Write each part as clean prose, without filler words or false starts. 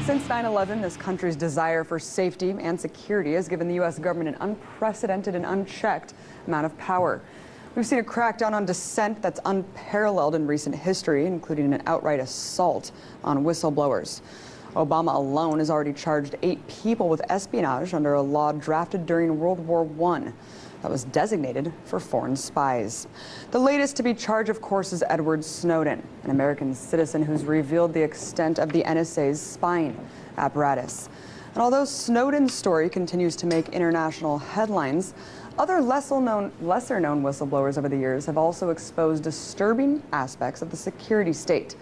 Since 9/11, this country's desire for safety and security has given the U.S. government an unprecedented and unchecked amount of power. We've seen a crackdown on dissent that's unparalleled in recent history, including an outright assault on whistleblowers. Obama alone has already charged 8 people with espionage under a law drafted during World War I that was designated for foreign spies. The latest to be charged, of course, is Edward Snowden, an American citizen who's revealed the extent of the NSA's spying apparatus. And although Snowden's story continues to make international headlines, other lesser-known whistleblowers over the years have also exposed disturbing aspects of the security state,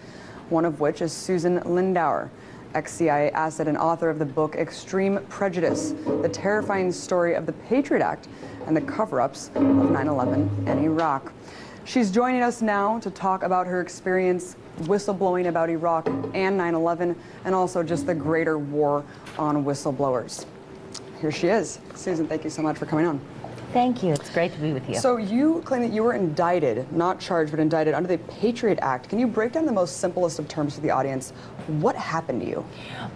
one of which is Susan Lindauer, ex-CIA asset and author of the book Extreme Prejudice, the terrifying story of the Patriot Act and the cover-ups of 9/11 and Iraq. She's joining us now to talk about her experience whistleblowing about Iraq and 9/11, and also just the greater war on whistleblowers. Here she is. Susan, thank you so much for coming on. Thank you. It's great to be with you. So you claim that you were indicted, not charged, but indicted under the Patriot Act. Can you break down the most simplest of terms for the audience? What happened to you?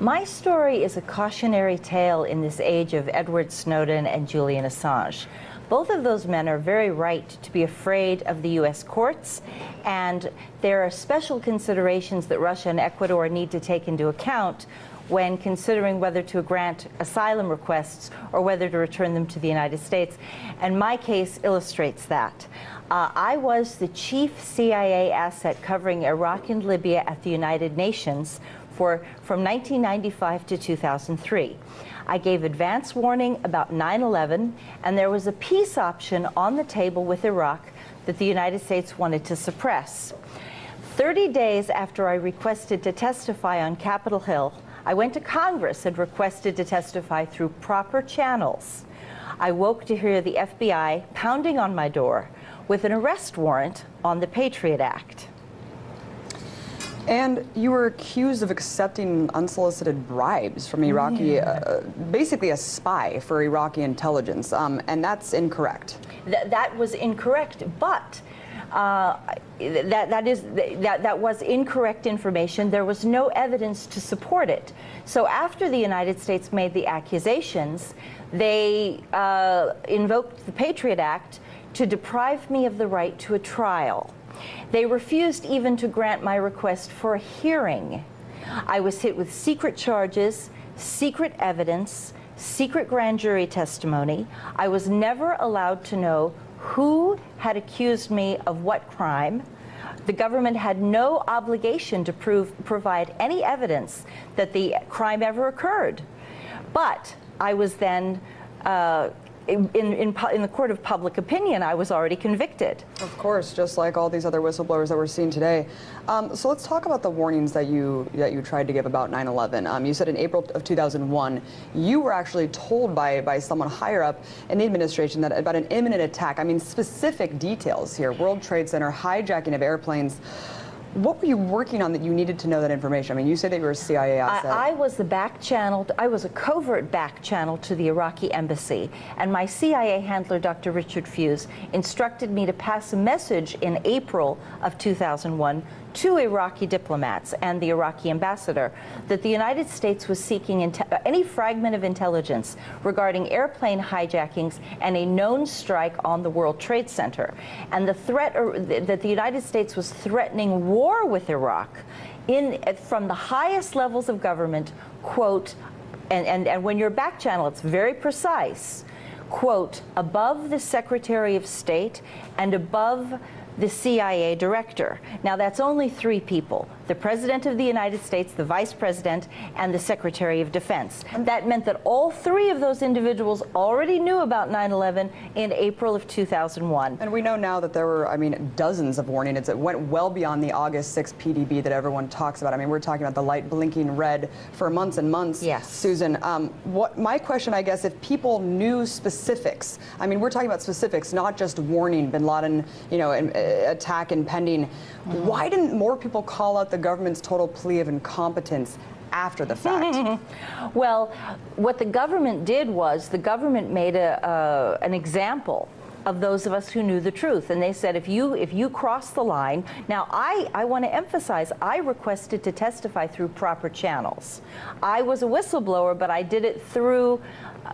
My story is a cautionary tale in this age of Edward Snowden and Julian Assange. Both of those men are very right to be afraid of the U.S. courts, and there are special considerations that Russia and Ecuador need to take into account when considering whether to grant asylum requests or whether to return them to the United States. And my case illustrates that. I was the chief CIA asset covering Iraq and Libya at the United Nations from 1995 to 2003. I gave advance warning about 9/11, and there was a peace option on the table with Iraq that the United States wanted to suppress. 30 days after I requested to testify on Capitol Hill, I went to Congress and requested to testify through proper channels. I woke to hear the FBI pounding on my door with an arrest warrant on the Patriot Act. And you were accused of accepting unsolicited bribes from Iraqi, basically a spy for Iraqi intelligence, and that's incorrect. That was incorrect, but that was incorrect information. There was no evidence to support it. So after the United States made the accusations, they invoked the Patriot Act to deprive me of the right to a trial. They refused even to grant my request for a hearing. I was hit with secret charges, secret evidence, secret grand jury testimony. I was never allowed to know who had accused me of what crime. The government had no obligation to provide any evidence that the crime ever occurred. But I was then, in the court of public opinion, I was already convicted. Of course, just like all these other whistleblowers that we're seeing today. So let's talk about the warnings that you tried to give about 9/11. You said in April of 2001, you were actually told by someone higher up in the administration that about an imminent attack. I mean, specific details here: World Trade Center, hijacking of airplanes. What were you working on that you needed to know that information? I mean, you said that you were a CIA asset. I was the back channel. I was a covert back channel to the Iraqi embassy, and my CIA handler, Dr. Richard Fuse, instructed me to pass a message in April of 2001 to Iraqi diplomats and the Iraqi ambassador that the United States was seeking any fragment of intelligence regarding airplane hijackings and a known strike on the World Trade Center, and the threat that the United States was threatening war with Iraq from the highest levels of government, quote, and when you're back channel, it's very precise, quote, above the Secretary of State and above the CIA director. Now, that's only 3 people: the President of the United States, the Vice President, and the Secretary of Defense. That meant that all 3 of those individuals already knew about 9/11 in April of 2001. And we know now that there were, I mean, dozens of warnings. It went well beyond the August 6th PDB that everyone talks about. I mean, we're talking about the light blinking red for months and months. Yes. Susan, my question, I guess, if people knew specifics, I mean, we're talking about specifics, not just warning bin Laden, attack impending. Why didn't more people call out the government's total plea of incompetence after the fact? Well, what the government did was the government made an example of those of us who knew the truth. And they said, if you cross the line, now I want to emphasize, I requested to testify through proper channels. I was a whistleblower, but I did it through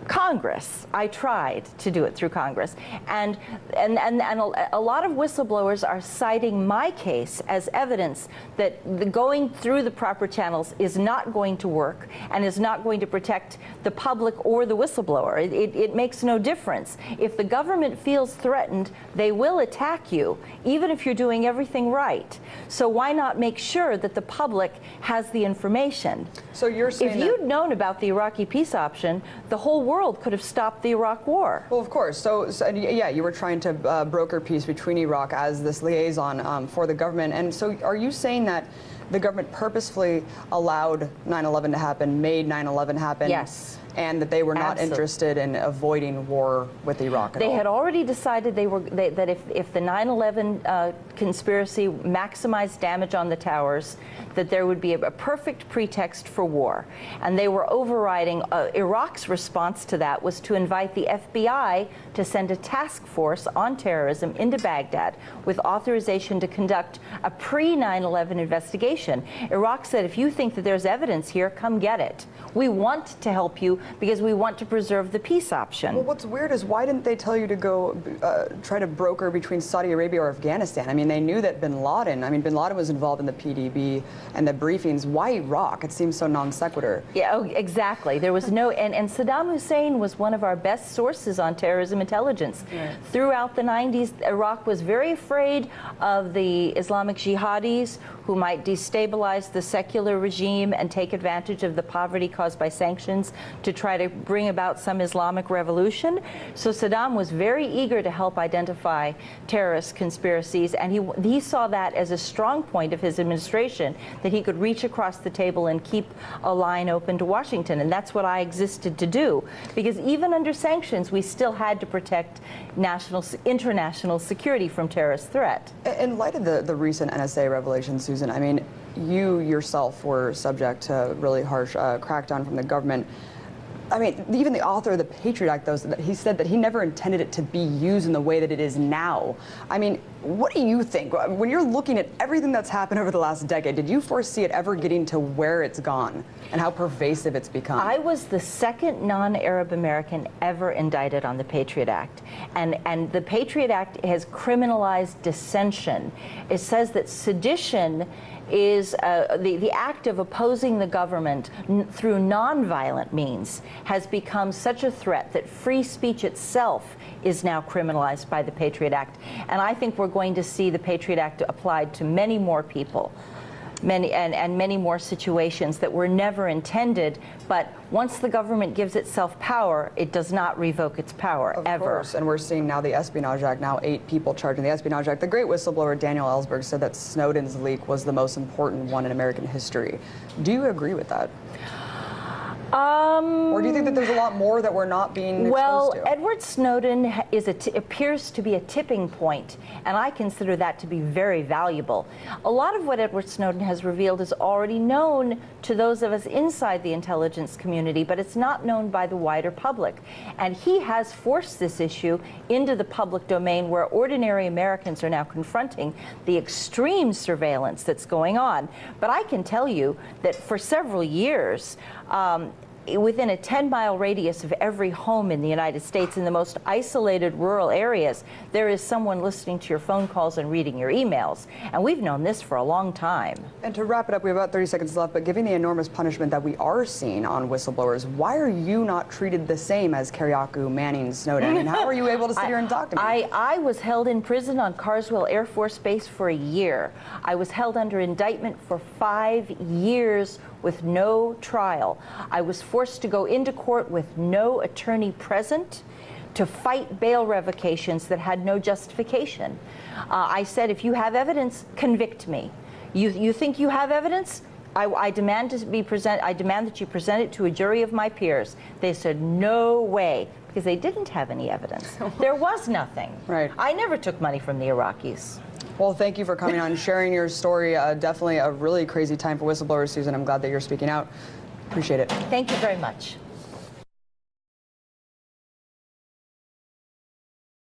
Congress. I tried to do it through Congress. And a lot of whistleblowers are citing my case as evidence that going through the proper channels is not going to work and is not going to protect the public or the whistleblower. It makes no difference. If the government feels threatened, they will attack you, even if you're doing everything right. So why not make sure that the public has the information? So you're saying if you'd known about the Iraqi peace option, the whole world could have stopped the Iraq War. Well, of course. So yeah, you were trying to broker peace between Iraq as this liaison for the government. And so are you saying that the government purposefully allowed 9/11 to happen, made 9/11 happen? Yes. And that they were not Absolutely. interested in avoiding war with Iraq at all? They had already decided that if the 9/11 conspiracy maximized damage on the towers, that there would be a perfect pretext for war. And they were overriding, Iraq's response to that was to invite the FBI to send a task force on terrorism into Baghdad with authorization to conduct a pre-9/11 investigation. Iraq said, if you think that there's evidence here, come get it. We want to help you because we want to preserve the peace option. Well, what's weird is why didn't they tell you to go try to broker between Saudi Arabia or Afghanistan? I mean, they knew that bin Laden was involved in the PDB and the briefings. Why Iraq? It seems so non sequitur. Yeah, oh, exactly. There was no, and Saddam Hussein was one of our best sources on terrorism intelligence. Right. Throughout the 90s, Iraq was very afraid of the Islamic jihadis who might destabilize the secular regime and take advantage of the poverty caused by sanctions to try to bring about some Islamic revolution. So Saddam was very eager to help identify terrorist conspiracies, and he saw that as a strong point of his administration, that he could reach across the table and keep a line open to Washington. And that's what I existed to do, because even under sanctions, we still had to protect international security from terrorist threat. In light of the recent NSA revelation, Susan, I mean, you yourself were subject to really harsh crackdown from the government. I mean, even the author of the Patriot Act, though, he said that he never intended it to be used in the way that it is now. I mean, what do you think? When you're looking at everything that's happened over the last decade, did you foresee it ever getting to where it's gone and how pervasive it's become? I was the second non-Arab American ever indicted on the Patriot Act. And the Patriot Act has criminalized dissension. It says that sedition is the act of opposing the government through nonviolent means has become such a threat that free speech itself is now criminalized by the Patriot Act. And I think we're going to see the Patriot Act applied to many more people, many more situations that were never intended. But once the government gives itself power, it does not revoke its power, ever. Of course, and we're seeing now the Espionage Act, now 8 people charged in the Espionage Act. The great whistleblower Daniel Ellsberg said that Snowden's leak was the most important one in American history. Do you agree with that? Or do you think that there's a lot more that we're not being exposed to? Edward Snowden appears to be a tipping point, and I consider that to be very valuable. A lot of what Edward Snowden has revealed is already known to those of us inside the intelligence community, but it's not known by the wider public. And he has forced this issue into the public domain, where ordinary Americans are now confronting the extreme surveillance that's going on. But I can tell you that for several years, within a 10-mile radius of every home in the United States, in the most isolated rural areas, there is someone listening to your phone calls and reading your emails. And we've known this for a long time. And to wrap it up, we have about 30 seconds left, but given the enormous punishment that we are seeing on whistleblowers, why are you not treated the same as Kiriakou, Manning, Snowden? I mean, how are you able to sit here and talk to me? I was held in prison on Carswell Air Force Base for a year. I was held under indictment for 5 years with no trial. I was forced to go into court with no attorney present to fight bail revocations that had no justification. I said, if you have evidence, convict me. You think you have evidence? I demand that you present it to a jury of my peers. They said, no way, because they didn't have any evidence. There was nothing. Right. I never took money from the Iraqis. Well, thank you for coming on and sharing your story. Definitely a really crazy time for whistleblowers, Susan. I'm glad that you're speaking out. Appreciate it. Thank you very much.